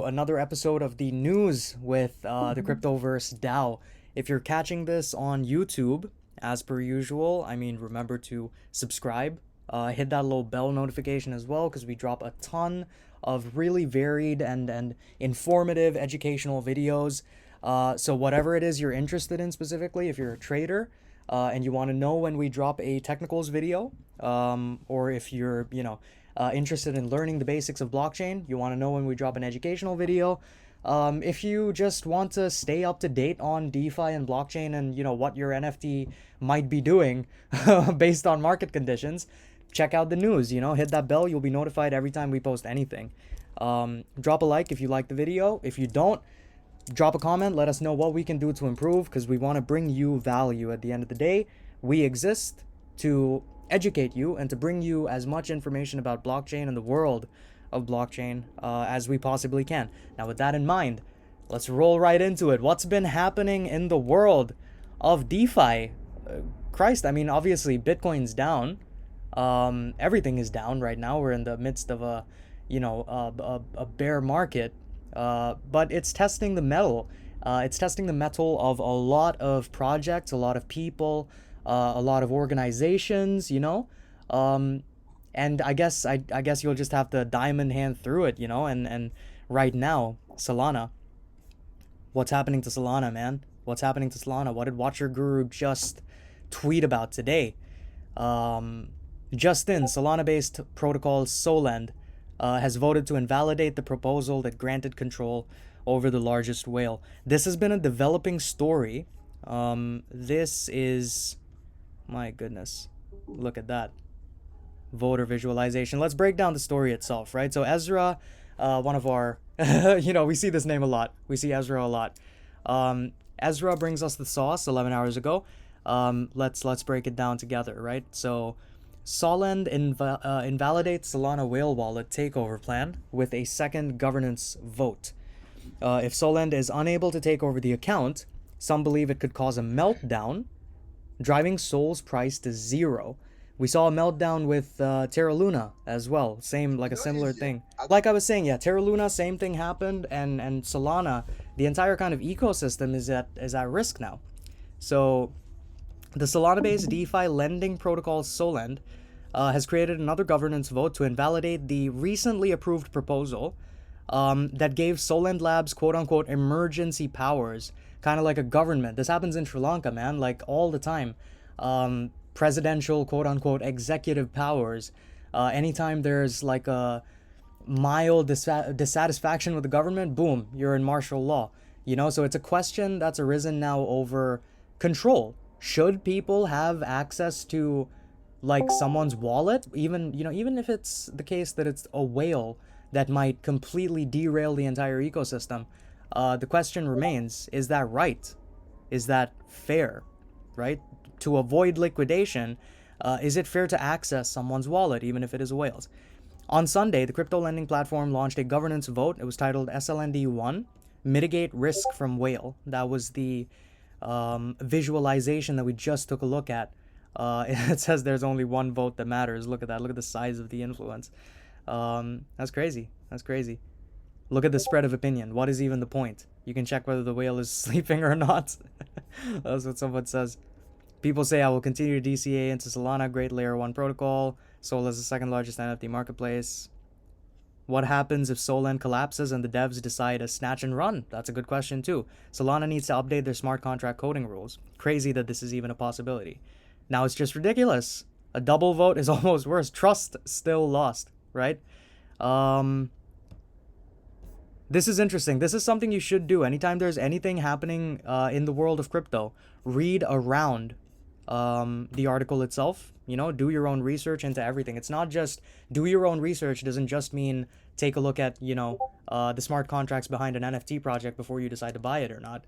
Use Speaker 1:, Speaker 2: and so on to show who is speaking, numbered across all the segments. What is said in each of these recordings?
Speaker 1: another episode of the news with the Cryptoverse DAO. If you're catching this on YouTube, as per usual, remember to subscribe. Hit that little bell notification as well, because we drop a ton of really varied and informative educational videos. So whatever it is you're interested in specifically, if you're a trader and you want to know when we drop a technicals video, or if you're, interested in learning the basics of blockchain, you want to know when we drop an educational video. If you just want to stay up to date on DeFi and blockchain and, what your NFT might be doing based on market conditions, check out the news, hit that bell. You'll be notified every time we post anything. Drop a like if you like the video. If you don't, drop a comment. Let us know what we can do to improve, because we want to bring you value at the end of the day. We exist to educate you and to bring you as much information about blockchain and the world of blockchain as we possibly can. Now, with that in mind, let's roll right into it. What's been happening in the world of DeFi? Christ, obviously Bitcoin's down. Everything is down right now. We're in the midst of a bear market, but it's testing the metal. It's testing the metal of a lot of projects, a lot of people, a lot of organizations, and I guess you'll just have to diamond hand through it, and right now, Solana. What's happening to Solana, man? What's happening to Solana? What did Watcher Guru just tweet about today? Just in, Solana-based protocol Solend has voted to invalidate the proposal that granted control over the largest whale. This has been a developing story. This is... My goodness. Look at that. Voter visualization. Let's break down the story itself, right? So Ezra, one of our... we see this name a lot. We see Ezra a lot. Ezra brings us the sauce 11 hours ago. Let's break it down together, right? So Solend invalidates Solana whale wallet takeover plan with a second governance vote. If Solend is unable to take over the account, some believe it could cause a meltdown, driving Sol's price to zero. We saw a meltdown with Terra Luna as well. A similar thing. Like I was saying, yeah, Terra Luna, same thing happened, and Solana, the entire kind of ecosystem is at risk now. So the Solana-based DeFi lending protocol Solend has created another governance vote to invalidate the recently approved proposal that gave Solend Labs quote-unquote emergency powers, kind of like a government. This happens in Sri Lanka, man, like all the time. Presidential quote-unquote executive powers. Anytime there's like a mild dissatisfaction with the government, boom, you're in martial law. So it's a question that's arisen now over control. Should people have access to like someone's wallet, even if it's the case that it's a whale that might completely derail the entire ecosystem? The question remains, is that right? Is that fair, right? To avoid liquidation, is it fair to access someone's wallet, even if it is a whale's? On Sunday, the crypto lending platform launched a governance vote. It was titled SLND1, Mitigate Risk from Whale. That was the visualization that we just took a look at. It says there's only one vote that matters. Look at that. Look at the size of the influence. That's crazy. That's crazy. Look at the spread of opinion. What is even the point? You can check whether the whale is sleeping or not. That's what someone says. People say, I will continue to DCA into Solana, great layer 1 protocol. Sol is the second largest NFT marketplace. What happens if Solend collapses and the devs decide to snatch and run? That's a good question too. Solana needs to update their smart contract coding rules. Crazy that this is even a possibility. Now it's just ridiculous. A double vote is almost worse. Trust still lost, right? This is interesting. This is something you should do. Anytime there's anything happening in the world of crypto, read around the article itself. Do your own research into everything. It's not just do your own research. Doesn't just mean take a look at, the smart contracts behind an NFT project before you decide to buy it or not.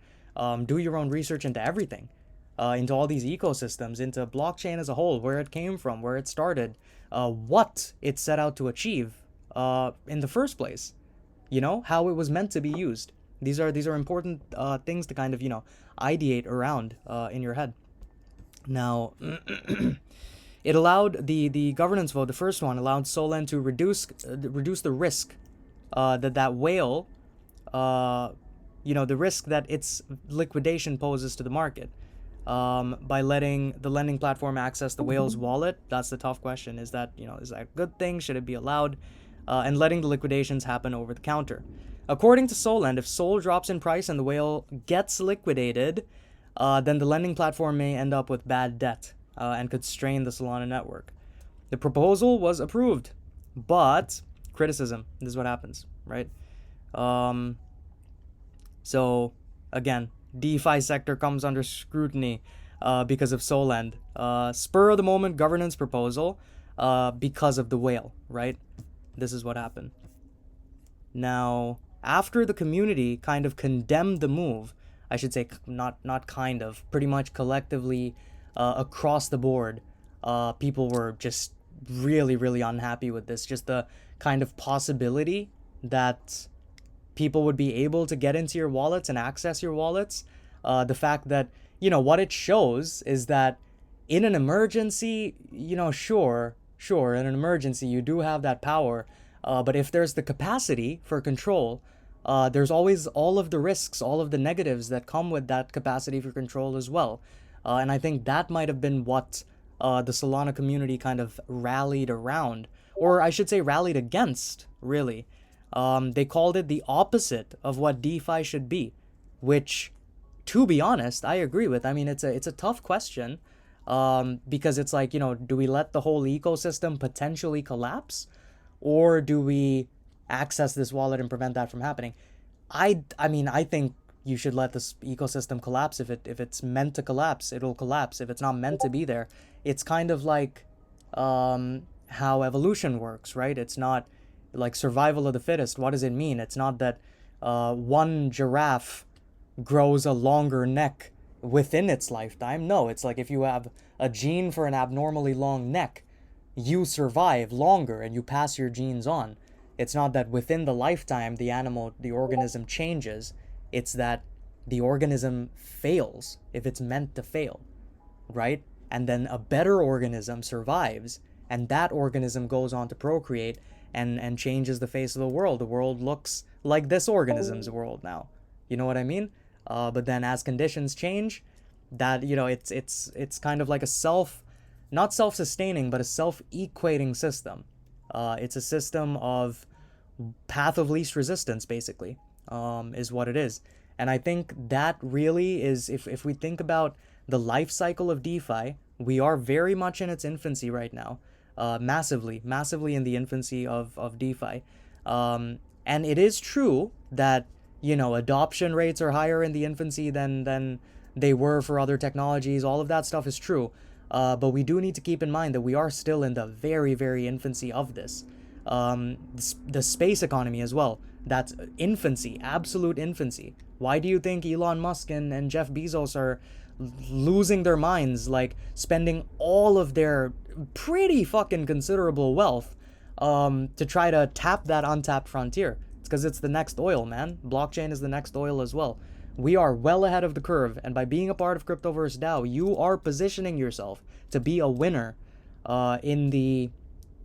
Speaker 1: Do your own research into everything, into all these ecosystems, into blockchain as a whole, where it came from, where it started, what it set out to achieve in the first place. How it was meant to be used. These are important things to kind of, ideate around in your head. Now, it allowed the governance vote, the first one, allowed Solend to reduce the risk that whale the risk that its liquidation poses to the market. By letting the lending platform access the whale's wallet, that's the tough question. Is that a good thing? Should it be allowed? And letting the liquidations happen over the counter. According to Solend, if Sol drops in price and the whale gets liquidated, then the lending platform may end up with bad debt and could strain the Solana network. The proposal was approved, but criticism. This is what happens, right? So again, DeFi sector comes under scrutiny because of Solend. Spur of the moment governance proposal because of the whale, right? This is what happened. Now, after the community kind of condemned the move, I should say not kind of, pretty much collectively across the board, people were just really, really unhappy with this. Just the kind of possibility that people would be able to get into your wallets and access your wallets. The fact that, what it shows is that in an emergency, sure, in an emergency, you do have that power. But if there's the capacity for control, there's always all of the risks, all of the negatives that come with that capacity for control as well. And I think that might have been what the Solana community kind of rallied around, or I should say rallied against, really. They called it the opposite of what DeFi should be, which, to be honest, I agree with. I mean, it's a tough question because it's like, do we let the whole ecosystem potentially collapse, or do we access this wallet and prevent that from happening? I mean, I think you should let this ecosystem collapse. If it's meant to collapse, it'll collapse. If it's not meant to be there, it's kind of like how evolution works, right? It's not like survival of the fittest. What does it mean? It's not that one giraffe grows a longer neck within its lifetime. No, it's like if you have a gene for an abnormally long neck, you survive longer and you pass your genes on. It's not that within the lifetime the organism changes. It's that the organism fails if it's meant to fail, right? And then a better organism survives, and that organism goes on to procreate and changes the face of the world. The world looks like this organism's world now. You know what I mean? But then as conditions change, that, it's kind of like a not self-sustaining, but a self-equating system. It's a system of path of least resistance, basically, is what it is. And I think that really is, if we think about the life cycle of DeFi, we are very much in its infancy right now. Massively in the infancy of DeFi. And it is true that, adoption rates are higher in the infancy than they were for other technologies. All of that stuff is true. But we do need to keep in mind that we are still in the very, very infancy of this. The space economy as well. That's infancy, absolute infancy. Why do you think Elon Musk and Jeff Bezos are losing their minds, like spending all of their pretty fucking considerable wealth to try to tap that untapped frontier? It's because it's the next oil, man. Blockchain is the next oil as well. We are well ahead of the curve, and by being a part of Cryptoverse DAO, you are positioning yourself to be a winner in the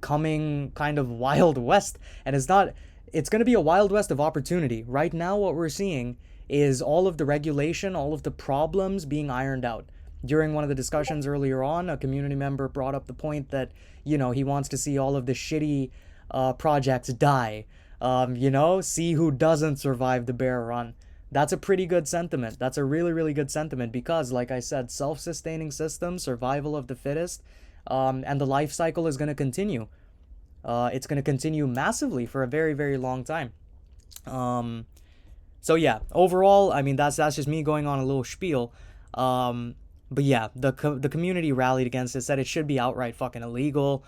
Speaker 1: coming kind of Wild West. And it's going to be a Wild West of opportunity. Right now, what we're seeing is all of the regulation, all of the problems being ironed out. During one of the discussions earlier on, a community member brought up the point that, he wants to see all of the shitty projects die. See who doesn't survive the bear run. That's a pretty good sentiment. That's a really, really good sentiment because, like I said, self-sustaining system, survival of the fittest, and the life cycle is going to continue. It's going to continue massively for a very, very long time. So yeah, overall, I mean, that's just me going on a little spiel. But yeah, the community rallied against it, said it should be outright fucking illegal,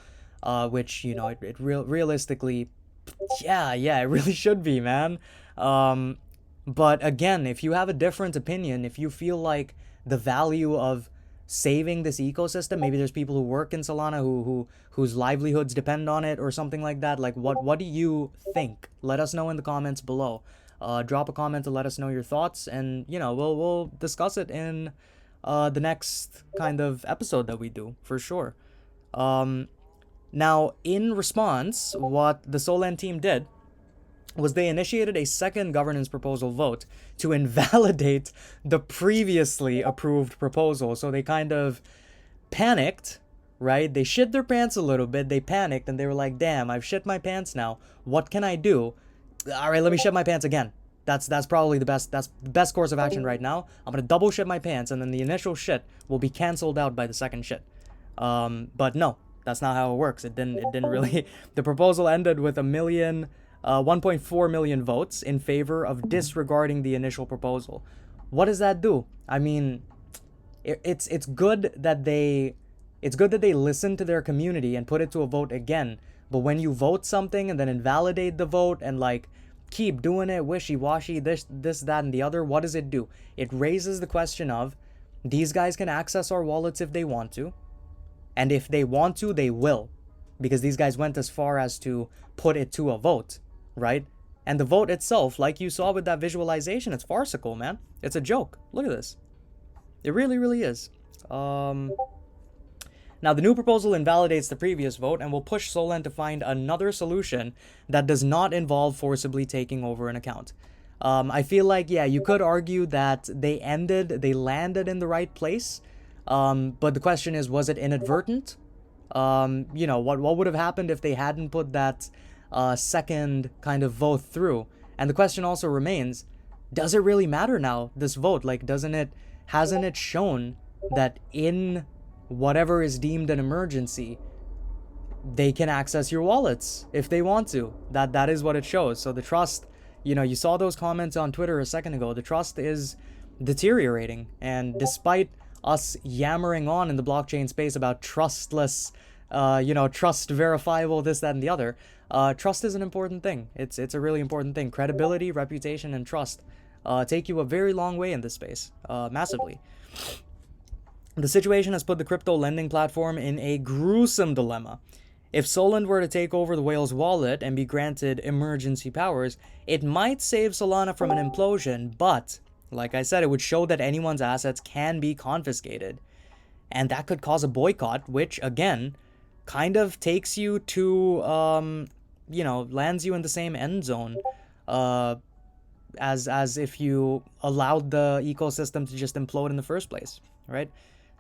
Speaker 1: which, realistically, yeah, it really should be, man. But again, if you have a different opinion, if you feel like the value of saving this ecosystem, maybe there's people who work in Solana whose livelihoods depend on it or something like that. Like, what do you think? Let us know in the comments below. Drop a comment to let us know your thoughts, and we'll discuss it in the next kind of episode that we do for sure. Now, in response, what the Solana team did was they initiated a second governance proposal vote to invalidate the previously approved proposal. So they kind of panicked, right? They shit their pants a little bit. They panicked and they were like, damn, I've shit my pants now. What can I do? All right, let me shit my pants again. That's probably that's the best course of action right now. I'm gonna double shit my pants, and then the initial shit will be canceled out by the second shit. But no, that's not how it works. It didn't really. The proposal ended with 1.4 million votes in favor of disregarding the initial proposal. What does that do? I mean, it's good that they listen to their community and put it to a vote again. But when you vote something and then invalidate the vote and like keep doing it wishy-washy, this, that, and the other, what does it do? It raises the question of, these guys can access our wallets if they want to. And if they want to, they will. Because these guys went as far as to put it to a vote, right? And the vote itself, like you saw with that visualization, it's farcical, man. It's a joke. Look at this. It really, really is. Now, the new proposal invalidates the previous vote and will push Solana to find another solution that does not involve forcibly taking over an account. I feel like, yeah, you could argue that they landed in the right place. But the question is, was it inadvertent? You know, what would have happened if they hadn't put that second kind of vote through? And the question also remains, does it really matter now, this vote? Like, hasn't it shown that in whatever is deemed an emergency, they can access your wallets if they want to? That is what it shows. So the trust, you know, you saw those comments on Twitter a second ago, the trust is deteriorating. And despite us yammering on in the blockchain space about trustless, trust verifiable, this, that, and the other, trust is an important thing. It's a really important thing. Credibility, reputation, and trust take you a very long way in this space, massively. The situation has put the crypto lending platform in a gruesome dilemma. If Solana were to take over the whale's wallet and be granted emergency powers, it might save Solana from an implosion, but, like I said, it would show that anyone's assets can be confiscated. And that could cause a boycott, which, again, kind of takes you to, lands you in the same end zone as if you allowed the ecosystem to just implode in the first place, right?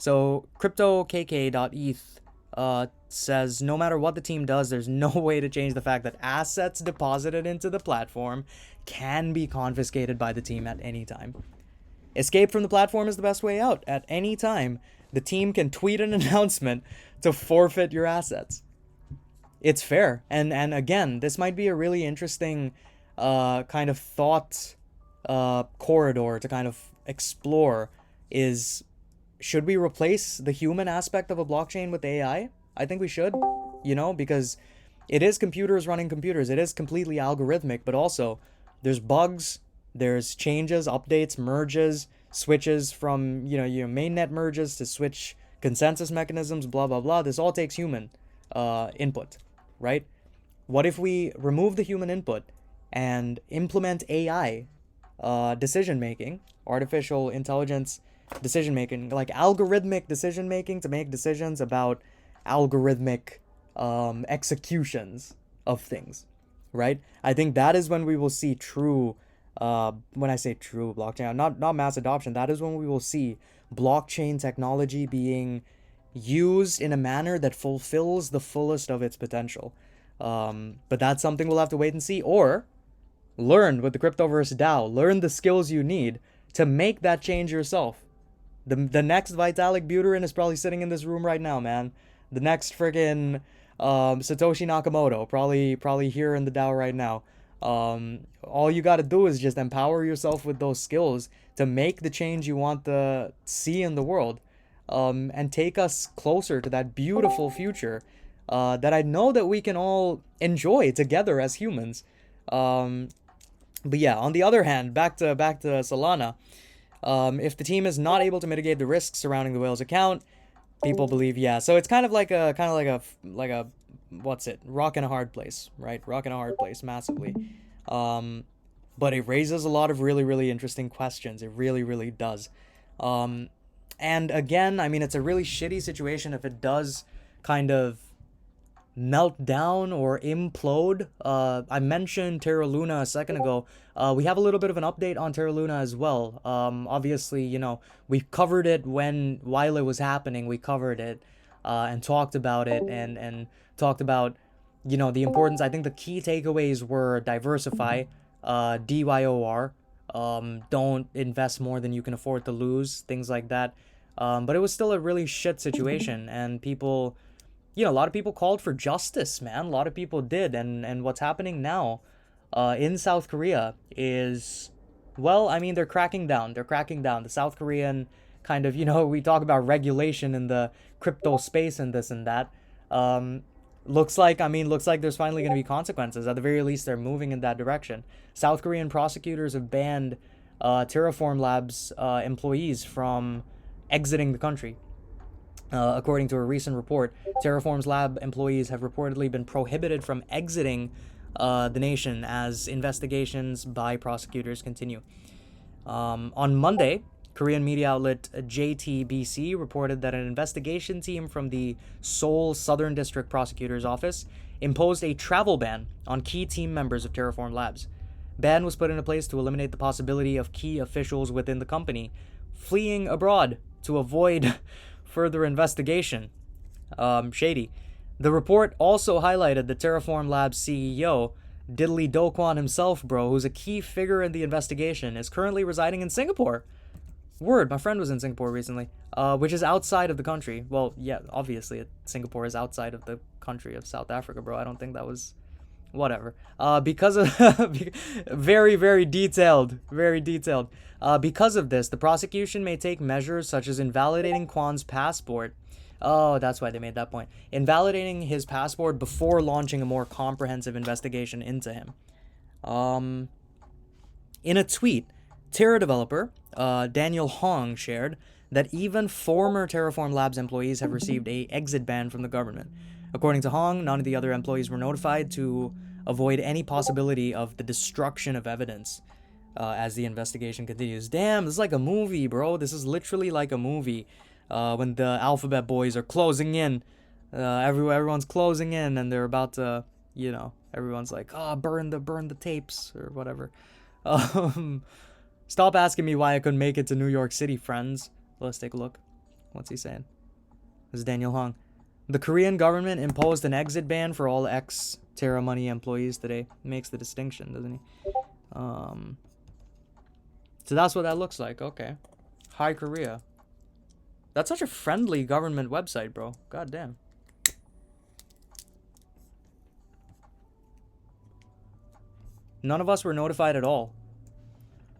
Speaker 1: So CryptoKK.eth says, no matter what the team does, there's no way to change the fact that assets deposited into the platform can be confiscated by the team at any time. Escape from the platform is the best way out. At any time, the team can tweet an announcement to forfeit your assets. It's fair. And again, this might be a really interesting kind of thought corridor to kind of explore is, should we replace the human aspect of a blockchain with AI? I think we should, because it is computers running computers. It is completely algorithmic, but also there's bugs, there's changes, updates, merges, switches from, your mainnet merges to switch consensus mechanisms, blah, blah, blah. This all takes human input, right? What if we remove the human input and implement AI decision-making, artificial intelligence decision-making, like algorithmic decision-making to make decisions about algorithmic executions of things, right? I think that is when we will see true, when I say true blockchain, not mass adoption, that is when we will see blockchain technology being used in a manner that fulfills the fullest of its potential. But that's something we'll have to wait and see, or learn with the Cryptoverse DAO, learn the skills you need to make that change yourself. The next Vitalik Buterin is probably sitting in this room right now, man. The next friggin' Satoshi Nakamoto, probably here in the DAO right now. All you gotta do is just empower yourself with those skills to make the change you want to see in the world, and take us closer to that beautiful future that I know that we can all enjoy together as humans. But yeah, on the other hand, back to Solana. If the team is not able to mitigate the risks surrounding the whale's account, people believe, yeah. So it's kind of like a what's it? Rock in a hard place, right? Rock in a hard place, massively. But it raises a lot of really, really interesting questions. It really, really does. And again, I mean, it's a really shitty situation if it does kind of melt down or implode. I mentioned Terra Luna a second ago. We have a little bit of an update on Terra Luna as well. Obviously, you know, we covered it while it was happening. We covered it and talked about it and talked about, you know, the importance. I think the key takeaways were diversify, DYOR, don't invest more than you can afford to lose, things like that. But it was still a really shit situation, and people, you know, a lot of people called for justice, man. A lot of people did, and what's happening now, in South Korea is, well, I mean, they're cracking down. They're cracking down. The South Korean kind of, you know, we talk about regulation in the crypto space and this and that. Looks like, I mean, looks like there's finally going to be consequences. At the very least, they're moving in that direction. South Korean prosecutors have banned Terraform Labs employees from exiting the country. According to a recent report, Terraform's lab employees have reportedly been prohibited from exiting the nation as investigations by prosecutors continue. On Monday, Korean media outlet JTBC reported that an investigation team from the Seoul Southern District Prosecutor's Office imposed a travel ban on key team members of Terraform Labs. Ban was put into place to eliminate the possibility of key officials within the company fleeing abroad to avoid further investigation. Shady. The report also highlighted the Terraform Labs CEO, Diddley Do Kwon himself, bro, who's a key figure in the investigation, is currently residing in Singapore. Word, my friend was in Singapore recently, which is outside of the country. Well, yeah, obviously, Singapore is outside of the country of South Africa, bro. I don't think that was... Whatever. Because of... very, very detailed. Very detailed. Because of this, the prosecution may take measures such as invalidating Kwon's passport. Oh, that's why they made that point. Invalidating his passport before launching a more comprehensive investigation into him. In a tweet, Terra developer Daniel Hong shared that even former Terraform Labs employees have received a exit ban from the government. According to Hong, none of the other employees were notified to avoid any possibility of the destruction of evidence as the investigation continues. Damn, this is like a movie, bro. This is literally like a movie. When the Alphabet Boys are closing in, everyone's closing in, and they're about to, you know, everyone's like, burn the tapes or whatever. Stop asking me why I couldn't make it to New York City, friends. Let's take a look. What's he saying? This is Daniel Hong. The Korean government imposed an exit ban for all ex-Terra Money employees today. Makes the distinction, doesn't he? So that's what that looks like. Okay. Hi, Korea. That's such a friendly government website, bro. God damn. None of us were notified at all.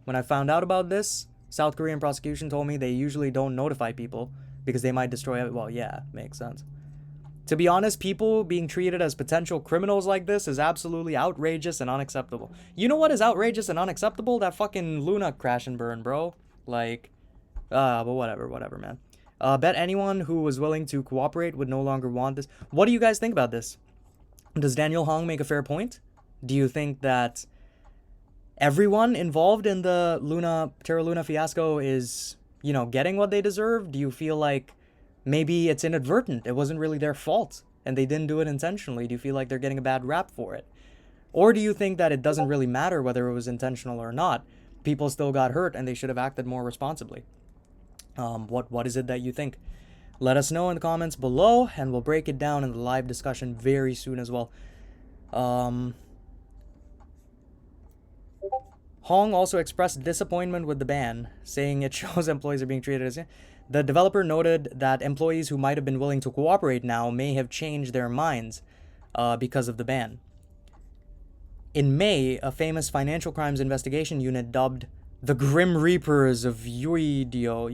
Speaker 1: When I found out about this, South Korean prosecution told me they usually don't notify people because they might destroy it. Well, yeah, makes sense. To be honest, people being treated as potential criminals like this is absolutely outrageous and unacceptable. You know what is outrageous and unacceptable? That fucking Luna crash and burn, bro. Like, but whatever, man. Bet anyone who was willing to cooperate would no longer want this. What do you guys think about this? Does Daniel Hong make a fair point? Do you think that everyone involved in the Terra Luna fiasco is, you know, getting what they deserve? Do you feel like maybe it's inadvertent? It wasn't really their fault and they didn't do it intentionally. Do you feel like they're getting a bad rap for it? Or do you think that it doesn't really matter whether it was intentional or not? People still got hurt and they should have acted more responsibly. What is it that you think? Let us know in the comments below, and we'll break it down in the live discussion very soon as well. Hong also expressed disappointment with the ban, saying it shows employees are being treated as... The developer noted that employees who might have been willing to cooperate now may have changed their minds because of the ban. In May, a famous financial crimes investigation unit dubbed the Grim Reapers of Uido,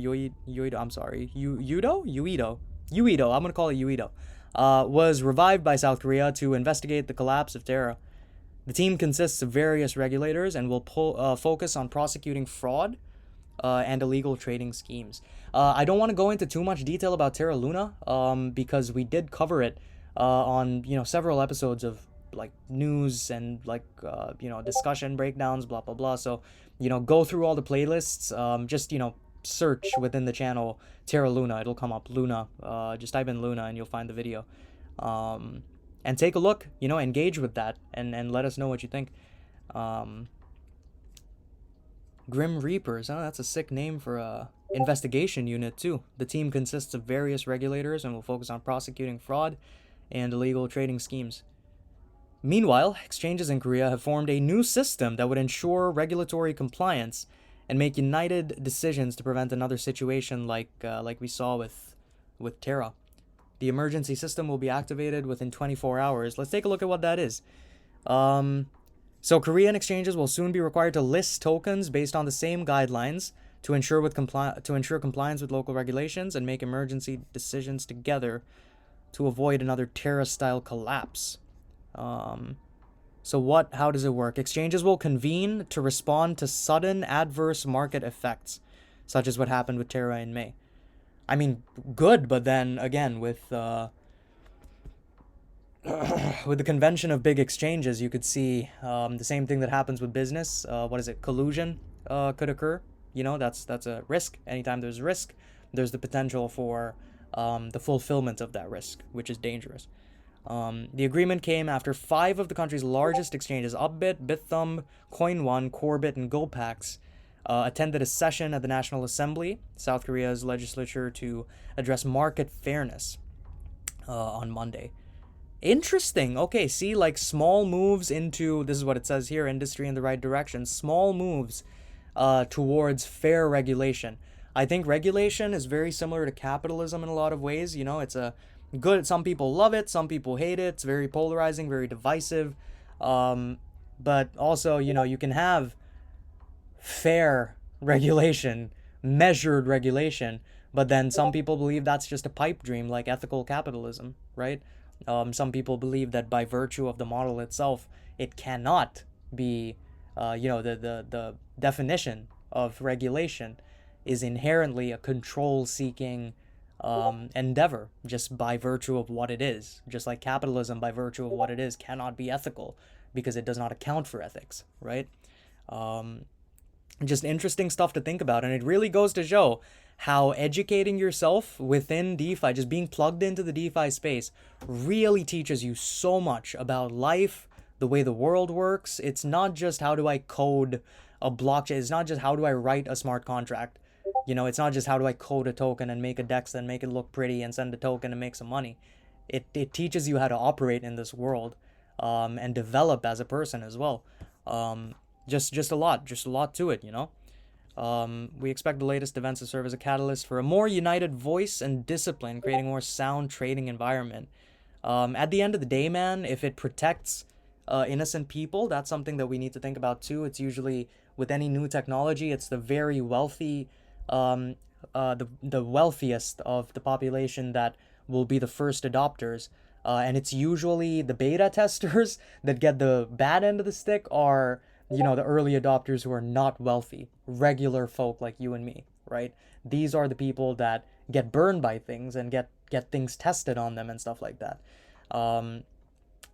Speaker 1: I'm sorry, Uido, I'm gonna call it Uido, was revived by South Korea to investigate the collapse of Terra. The team consists of various regulators and will focus on prosecuting fraud and illegal trading schemes. I don't want to go into too much detail about Terra Luna because we did cover it on, you know, several episodes of like news and like discussion breakdowns, blah blah blah. So, you know, go through all the playlists. Just, you know, search within the channel Terra Luna. It'll come up, Luna. Just type in Luna and you'll find the video. And take a look, engage with that, and let us know what you think. Grim Reapers, that's a sick name for a investigation unit too. The team consists of various regulators and will focus on prosecuting fraud and illegal trading schemes. Meanwhile, exchanges in Korea have formed a new system that would ensure regulatory compliance and make united decisions to prevent another situation like we saw with Terra. The emergency system will be activated within 24 hours. Let's take a look at what that is. So Korean exchanges will soon be required to list tokens based on the same guidelines to ensure compliance with local regulations and make emergency decisions together to avoid another Terra-style collapse. So how does it work? Exchanges will convene to respond to sudden adverse market effects, such as what happened with Terra in May. I mean, good, but then again, with the convention of big exchanges, you could see the same thing that happens with business. Collusion could occur. That's a risk. Anytime there's risk, there's the potential for the fulfillment of that risk, which is dangerous. The agreement came after 5 of the country's largest exchanges, Upbit, Bithumb, CoinOne, Corebit, and GoPax, attended a session at the National Assembly, South Korea's legislature, to address market fairness on Monday. Interesting. Okay, see, like small moves into, this is what it says here, industry in the right direction. Small moves towards fair regulation. I think regulation is very similar to capitalism in a lot of ways. It's a good, some people love it, some people hate it. It's very polarizing, very divisive. But also, you can have fair regulation, measured regulation, but then some people believe that's just a pipe dream, like ethical capitalism, right? Some people believe that by virtue of the model itself, it cannot be, the definition of regulation is inherently a control-seeking endeavor, just by virtue of what it is. Just like capitalism, by virtue of what it is, cannot be ethical because it does not account for ethics, right? Just interesting stuff to think about, and it really goes to show how educating yourself within DeFi, just being plugged into the DeFi space, really teaches you so much about life, the way the world works. It's not just how do I code a blockchain. It's not just how do I write a smart contract. It's not just how do I code a token and make a DEX and make it look pretty and send a token and make some money. It teaches you how to operate in this world and develop as a person as well. Just a lot to it, We expect the latest events to serve as a catalyst for a more united voice and discipline, creating a more sound trading environment. At the end of the day, man, if it protects innocent people, that's something that we need to think about too. It's usually, with any new technology, it's the very wealthy, the wealthiest of the population that will be the first adopters. And it's usually the beta testers that get the bad end of the stick are, the early adopters who are not wealthy, regular folk like you and me, right? These are the people that get burned by things and get things tested on them and stuff like that.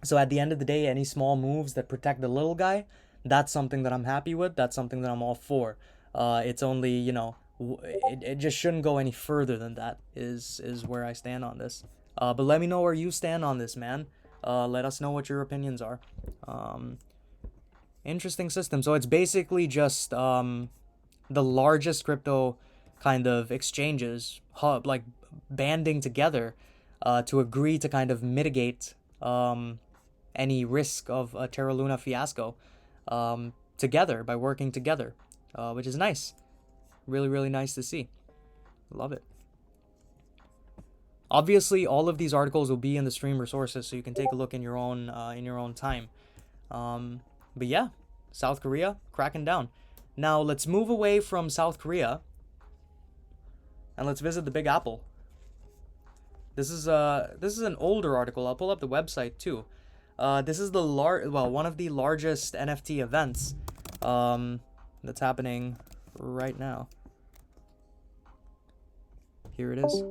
Speaker 1: So at the end of the day, any small moves that protect the little guy, that's something that I'm happy with. That's something that I'm all for. It's only, it just shouldn't go any further than that is where I stand on this. But let me know where you stand on this, man. Let us know what your opinions are. Interesting system. So it's basically just the largest crypto kind of exchanges like banding together to agree to kind of mitigate any risk of a Terra Luna fiasco together by working together, which is nice. Really, really nice to see. Love it. Obviously, all of these articles will be in the stream resources, so you can take a look in your own time. But yeah, South Korea cracking down. Now let's move away from South Korea and let's visit the Big Apple. This is an older article. I'll pull up the website too. This is one of the largest NFT events that's happening right now. Here it is.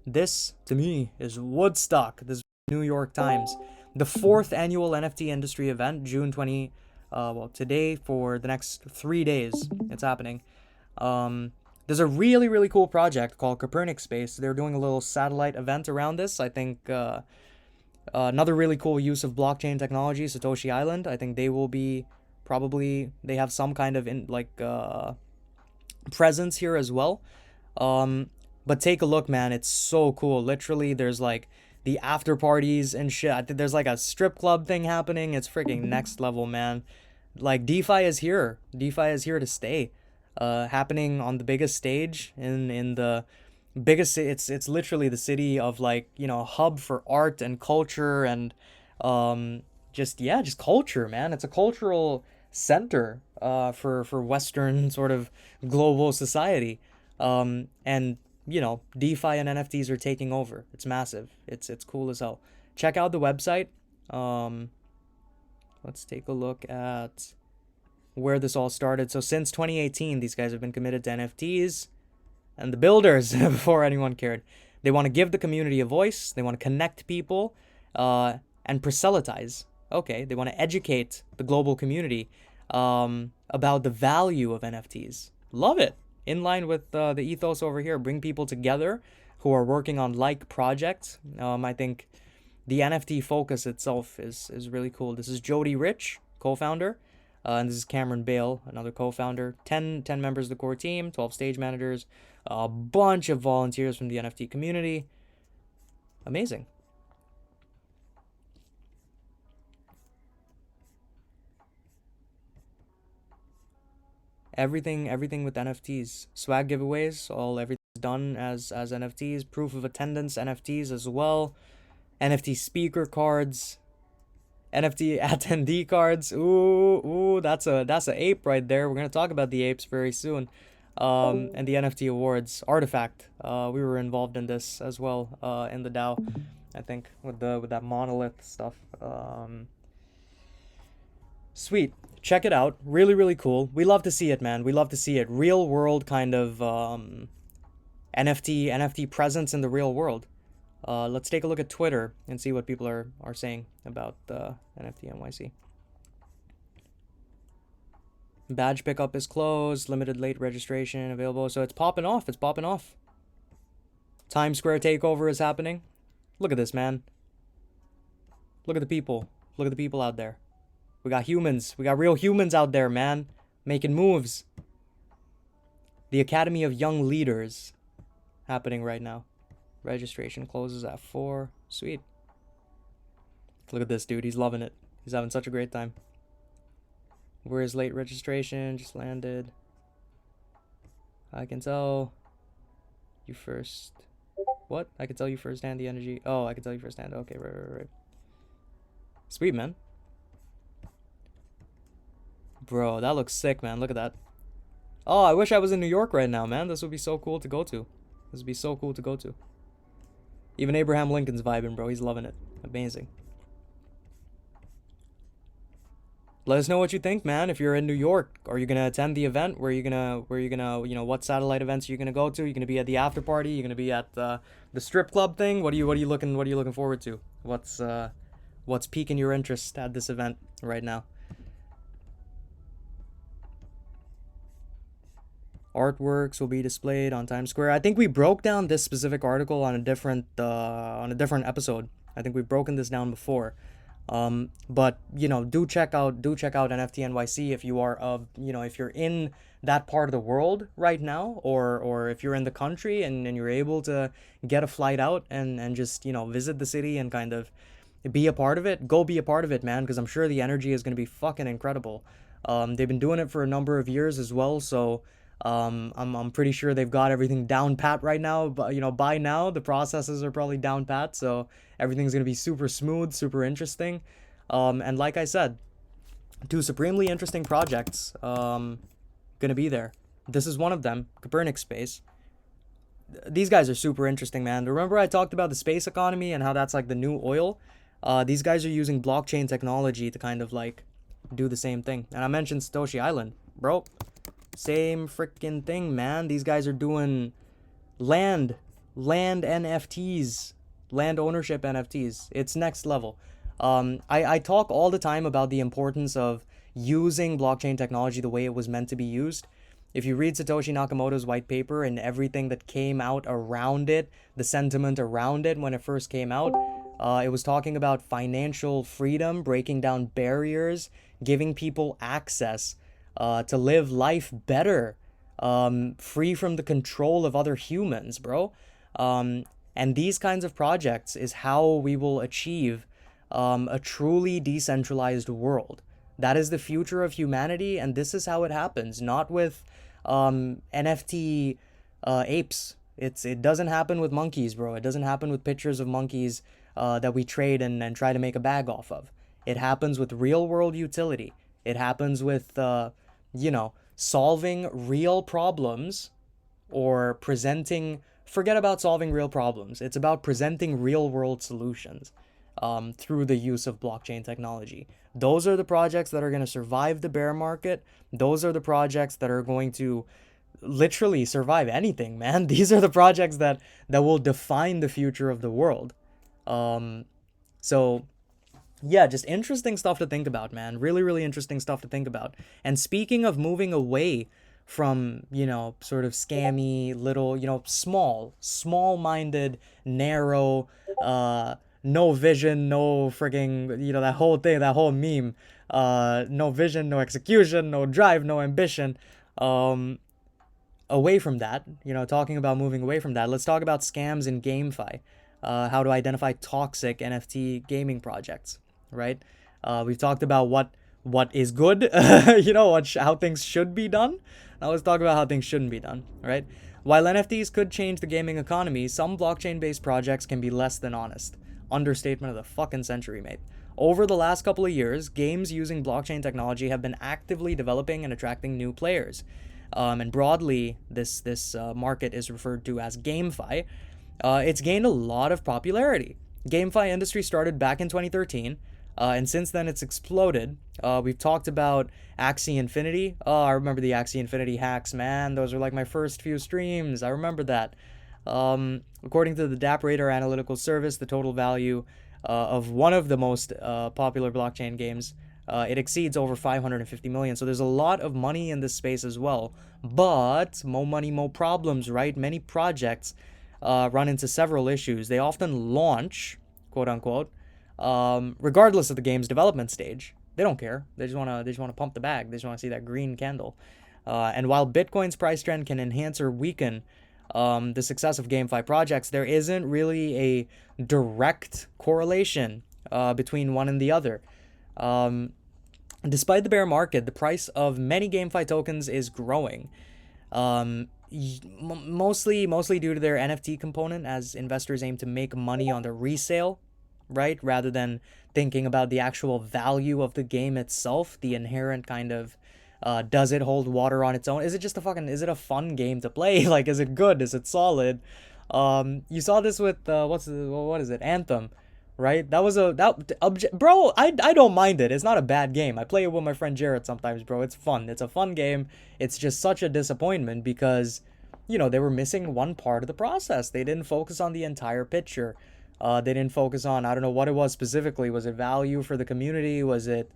Speaker 1: This, to me, is Woodstock. This is New York Times. The 4th annual NFT industry event, June 20, today for the next 3 days. It's happening. There's a really, really cool project called Copernic Space. They're doing a little satellite event around this. I think Another really cool use of blockchain technology, Satoshi Island. I think they will be probably they have some kind of presence here as well. Um, but take a look, man. It's so cool. Literally, there's like the after parties and shit. I think there's like a strip club thing happening. It's freaking next level, man. Like DeFi is here. DeFi is here to stay. Happening on the biggest stage in the biggest. It's literally the city of like a hub for art and culture and just culture, man. It's a cultural center for Western sort of global society. And DeFi and NFTs are taking over. It's massive. It's cool as hell. Check out the website. Um, let's take a look at where this all started. So since 2018, these guys have been committed to NFTs and the builders before anyone cared. They want to give the community a voice. They want to connect people and proselytize. Okay, they want to educate the global community about the value of NFTs. Love it. In line with the ethos over here, bring people together who are working on like projects. I think the NFT focus itself is really cool. This is Jody Rich, co-founder, and this is Cameron Bale, another co-founder. 10 members of the core team, 12 stage managers, a bunch of volunteers from the NFT community. Amazing. Everything with NFTs. Swag giveaways, everything's done as NFTs. Proof of attendance NFTs as well. NFT speaker cards. NFT attendee cards. Ooh, that's a ape right there. We're gonna talk about the apes very soon. And the NFT awards artifact. We were involved in this as well. In the DAO, I think with that monolith stuff. Sweet. Check it out. Really, really cool. We love to see it, man. We love to see it. Real world kind of NFT presence in the real world. Let's take a look at Twitter and see what people are saying about NFT NYC. Badge pickup is closed. Limited late registration available. So it's popping off. It's popping off. Times Square takeover is happening. Look at this, man. Look at the people. Look at the people out there. We got humans. We got real humans out there, man. Making moves. The Academy of Young Leaders happening right now. Registration closes at 4. Sweet. Look at this dude. He's loving it. He's having such a great time. Where's late registration? Just landed. I can tell you first. What? I can tell you firsthand the energy. Oh, I can tell you firsthand. Okay, right. Sweet, man. Bro, that looks sick, man. Look at that. Oh, I wish I was in New York right now, man. This would be so cool to go to. This would be so cool to go to. Even Abraham Lincoln's vibing, bro. He's loving it. Amazing. Let us know what you think, man. If you're in New York, are you gonna attend the event? Where you gonna, what satellite events are you gonna go to? You're gonna be at the after party. You're gonna be at the strip club thing. What are you looking forward to? What's piquing your interest at this event right now? Artworks will be displayed on Times Square. I think we broke down this specific article on a different episode. I think we've broken this down before. But do check out NFT NYC if you are if you're in that part of the world right now, or if you're in the country and you're able to get a flight out and just visit the city and kind of be a part of it. Go be a part of it, man, because I'm sure the energy is going to be fucking incredible. They've been doing it for a number of years as well, so I'm pretty sure they've got everything down pat right now. But by now the processes are probably down pat, so everything's gonna be super smooth, super interesting. And like I said, 2 supremely interesting projects gonna be there. This is one of them, Copernic Space. These guys are super interesting, man. Remember I talked about the space economy and how that's like the new oil? These guys are using blockchain technology to kind of like do the same thing. And I mentioned Satoshi Island, bro. Same freaking thing, man. These guys are doing land NFTs, land ownership NFTs. It's next level. I talk all the time about the importance of using blockchain technology the way it was meant to be used. If you read Satoshi Nakamoto's white paper and everything that came out around it, the sentiment around it when it first came out, It was talking about financial freedom, breaking down barriers, giving people access to live life better, free from the control of other humans, bro. Um, and these kinds of projects is how we will achieve a truly decentralized world. That is the future of humanity, and this is how it happens. Not with NFT apes. It doesn't happen with monkeys, bro. It doesn't happen with pictures of monkeys that we trade and try to make a bag off of. It happens with real world utility. It happens with solving real problems or presenting. Forget about solving real problems. It's about presenting real world solutions through the use of blockchain technology. Those are the projects that are going to survive the bear market. Those are the projects that are going to literally survive anything, man. These are the projects that will define the future of the world. So yeah, just interesting stuff to think about, man. Really, really interesting stuff to think about. And speaking of moving away from, sort of scammy little, small-minded, narrow, no vision, no frigging, that whole thing, that whole meme, no vision, no execution, no drive, no ambition. Away from that, talking about moving away from that, let's talk about scams in GameFi, how to identify toxic NFT gaming projects, right? We've talked about what is good, how things should be done. Now let's talk about how things shouldn't be done, right? While NFTs could change the gaming economy, some blockchain-based projects can be less than honest. Understatement of the fucking century, mate. Over the last couple of years, games using blockchain technology have been actively developing and attracting new players. And broadly, this market is referred to as GameFi. It's gained a lot of popularity. GameFi industry started back in 2013, and since then it's exploded. We've talked about Axie Infinity. Oh, I remember the Axie Infinity hacks, man. Those are like my first few streams. I remember that. According to the DappRadar analytical service, the total value of one of the most popular blockchain games, it exceeds over 550 million. So there's a lot of money in this space as well. But more money, more problems, right? Many projects run into several issues. They often launch, quote unquote, regardless of the game's development stage. They don't care. They just wanna pump the bag. They just wanna see that green candle. And while Bitcoin's price trend can enhance or weaken the success of GameFi projects, there isn't really a direct correlation between one and the other. Despite the bear market, the price of many GameFi tokens is growing. Mostly due to their NFT component, as investors aim to make money on the resale, right? Rather than thinking about the actual value of the game itself, the inherent kind of, does it hold water on its own? Is it just is it a fun game to play? Like, is it good? Is it solid? You saw this with, what is it? Anthem, right? Bro, I don't mind it. It's not a bad game. I play it with my friend Jared sometimes, bro. It's fun. It's a fun game. It's just such a disappointment because, they were missing one part of the process. They didn't focus on the entire picture. They didn't focus on, I don't know what it was specifically. Was it value for the community? Was it,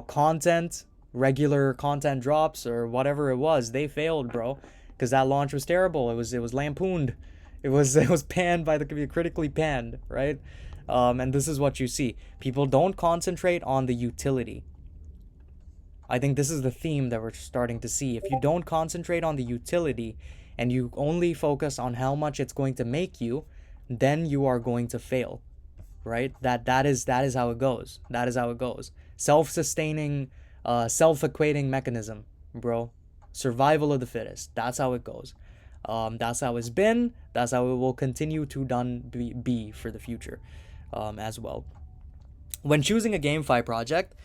Speaker 1: content, regular content drops, or whatever it was? They failed, bro, because that launch was terrible. It was lampooned. It was panned by the community, critically panned, right? And this is what you see. People don't concentrate on the utility. I think this is the theme that we're starting to see. If you don't concentrate on the utility and you only focus on how much it's going to make you, then you are going to fail, right? That is how it goes. That is how it goes. Self-sustaining, self-equating mechanism, bro. Survival of the fittest. That's how it goes. That's how it's been. That's how it will continue to be for the future, as well. When choosing a GameFi project,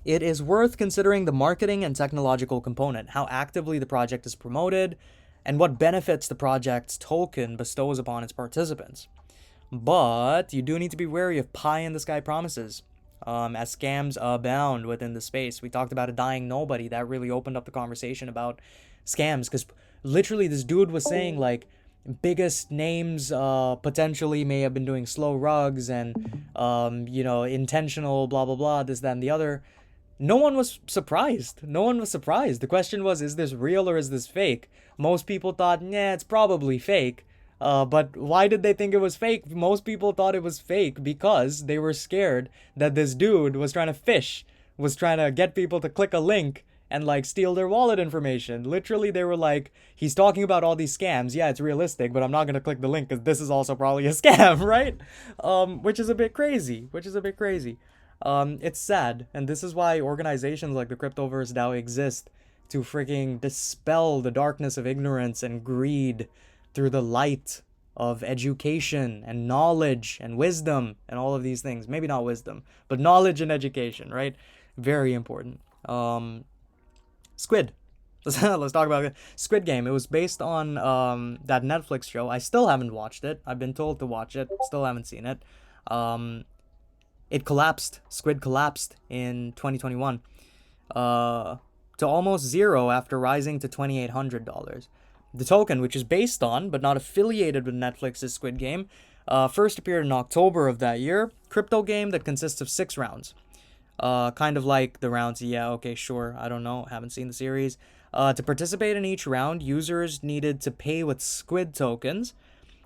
Speaker 1: it is worth considering the marketing and technological component, how actively the project is promoted, and what benefits the project's token bestows upon its participants. But you do need to be wary of pie-in-the-sky promises, as scams abound within the space. We talked about a dying nobody. That really opened up the conversation about scams, because literally this dude was saying, like, biggest names potentially may have been doing slow rugs and, intentional blah, blah, blah, this, that, and the other. No one was surprised. The question was, is this real or is this fake? Most people thought, it's probably fake. But why did they think it was fake? Most people thought it was fake because they were scared that this dude was trying to fish, was trying to get people to click a link and like steal their wallet information. Literally, they were like, he's talking about all these scams. Yeah, it's realistic, but I'm not gonna click the link because this is also probably a scam, right? Which is a bit crazy. It's sad, and this is why organizations like the Cryptoverse DAO exist, to freaking dispel the darkness of ignorance and greed through the light of education and knowledge and wisdom and all of these things. Maybe not wisdom, but knowledge and education, right? Very important. Squid. Let's talk about it. Squid Game. It was based on that Netflix show. I still haven't watched it. I've been told to watch it. Still haven't seen it. It collapsed. Squid collapsed in 2021 to almost zero after rising to $2,800. The token, which is based on but not affiliated with Netflix's Squid Game, first appeared in October of that year. Crypto game that consists of 6 rounds. Kind of like the rounds. Yeah, okay, sure. I don't know. Haven't seen the series. To participate in each round, users needed to pay with Squid tokens.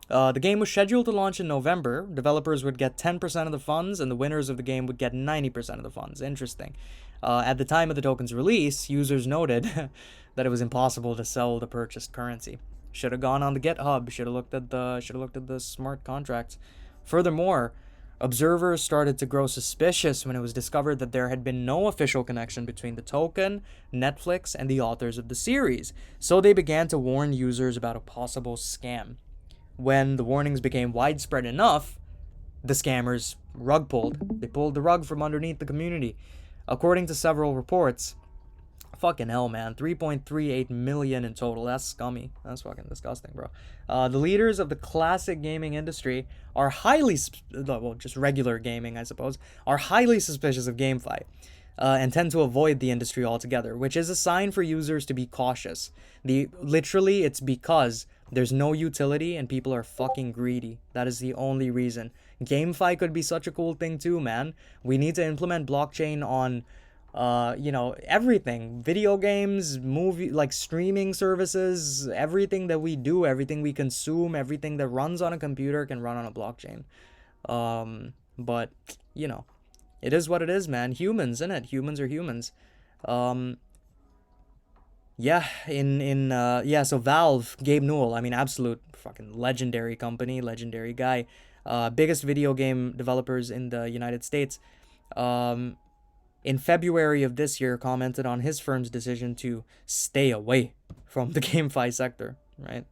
Speaker 1: The game was scheduled to launch in November. Developers would get 10% of the funds, and the winners of the game would get 90% of the funds. Interesting. At the time of the token's release, users noted that it was impossible to sell the purchased currency. Should have gone on the GitHub. Should have looked at the smart contracts. Furthermore, observers started to grow suspicious when it was discovered that there had been no official connection between the token, Netflix, and the authors of the series. So they began to warn users about a possible scam. When the warnings became widespread enough, the scammers rug pulled. They pulled the rug from underneath the community. According to several reports, fucking hell, man, 3.38 million in total. That's scummy. That's fucking disgusting, bro. The leaders of the classic gaming industry are just regular gaming, I suppose, are highly suspicious of GameFi. And tend to avoid the industry altogether, which is a sign for users to be cautious. Literally, it's because there's no utility and people are fucking greedy. That is the only reason. GameFi could be such a cool thing too, man. We need to implement blockchain on, everything. Video games, streaming services, everything that we do, everything we consume, everything that runs on a computer can run on a blockchain. But, it is what it is, man. Humans, innit? Humans are humans. So Valve, Gabe Newell, absolute fucking legendary company, legendary guy. Biggest video game developers in the United States. In February of this year, commented on his firm's decision to stay away from the GameFi sector, right?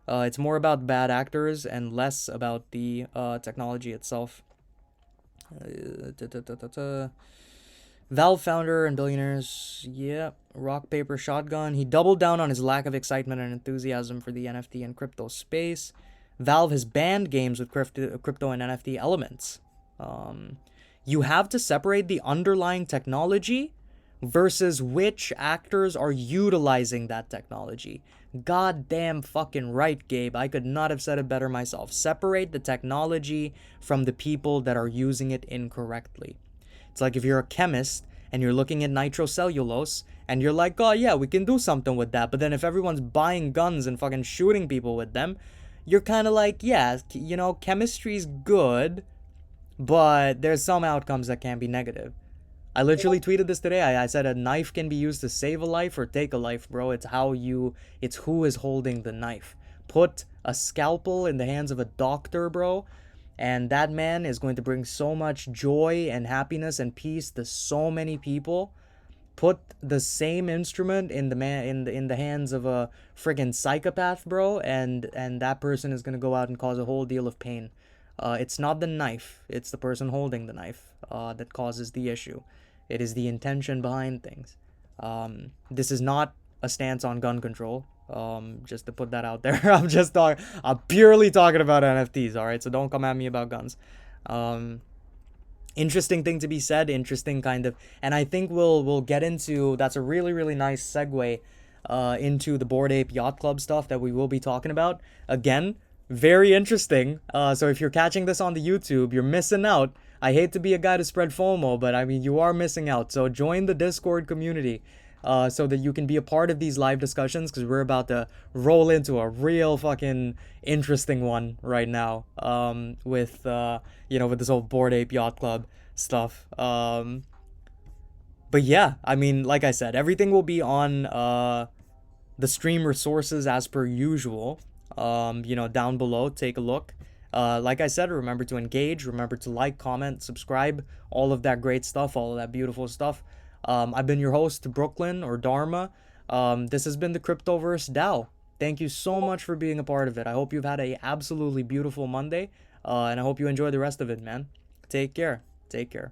Speaker 1: It's more about bad actors and less about the technology itself. Valve founder and billionaires, rock, paper, shotgun. He doubled down on his lack of excitement and enthusiasm for the NFT and crypto space. Valve has banned games with crypto and NFT elements. You have to separate the underlying technology versus which actors are utilizing that technology. Goddamn fucking right, Gabe. I could not have said it better myself. Separate the technology from the people that are using it incorrectly. It's like if you're a chemist and you're looking at nitrocellulose and you're like, oh yeah, we can do something with that. But then if everyone's buying guns and fucking shooting people with them, you're kind of like, yeah, chemistry's good, but there's some outcomes that can be negative. I literally tweeted this today. I said a knife can be used to save a life or take a life, bro. It's who is holding the knife. Put a scalpel in the hands of a doctor, bro, and that man is going to bring so much joy and happiness and peace to so many people. Put the same instrument in the hands of a friggin' psychopath, bro, and that person is gonna go out and cause a whole deal of pain. It's not the knife, it's the person holding the knife that causes the issue. It is the intention behind things. This is not a stance on gun control. Just to put that out there. I'm purely talking about NFTs, alright? So don't come at me about guns. Interesting thing to be said, interesting kind of, and I think we'll get into, that's a really, really nice segue into the Bored Ape Yacht Club stuff that we will be talking about. Again, very interesting. So if you're catching this on the YouTube, you're missing out. I hate to be a guy to spread FOMO, but you are missing out. So join the Discord community. so that you can be a part of these live discussions, because we're about to roll into a real fucking interesting one right now, with with this whole Bored Ape Yacht Club stuff. But yeah, I mean, like I said, everything will be on the stream resources as per usual. Down below, take a look. Like I said, remember to engage, remember to like, comment, subscribe, all of that great stuff, all of that beautiful stuff. I've been your host, Brooklyn or Dharma. This has been the Cryptoverse DAO. Thank you so much for being a part of it. I hope you've had a absolutely beautiful Monday, and I hope you enjoy the rest of it, man. Take care. Take care.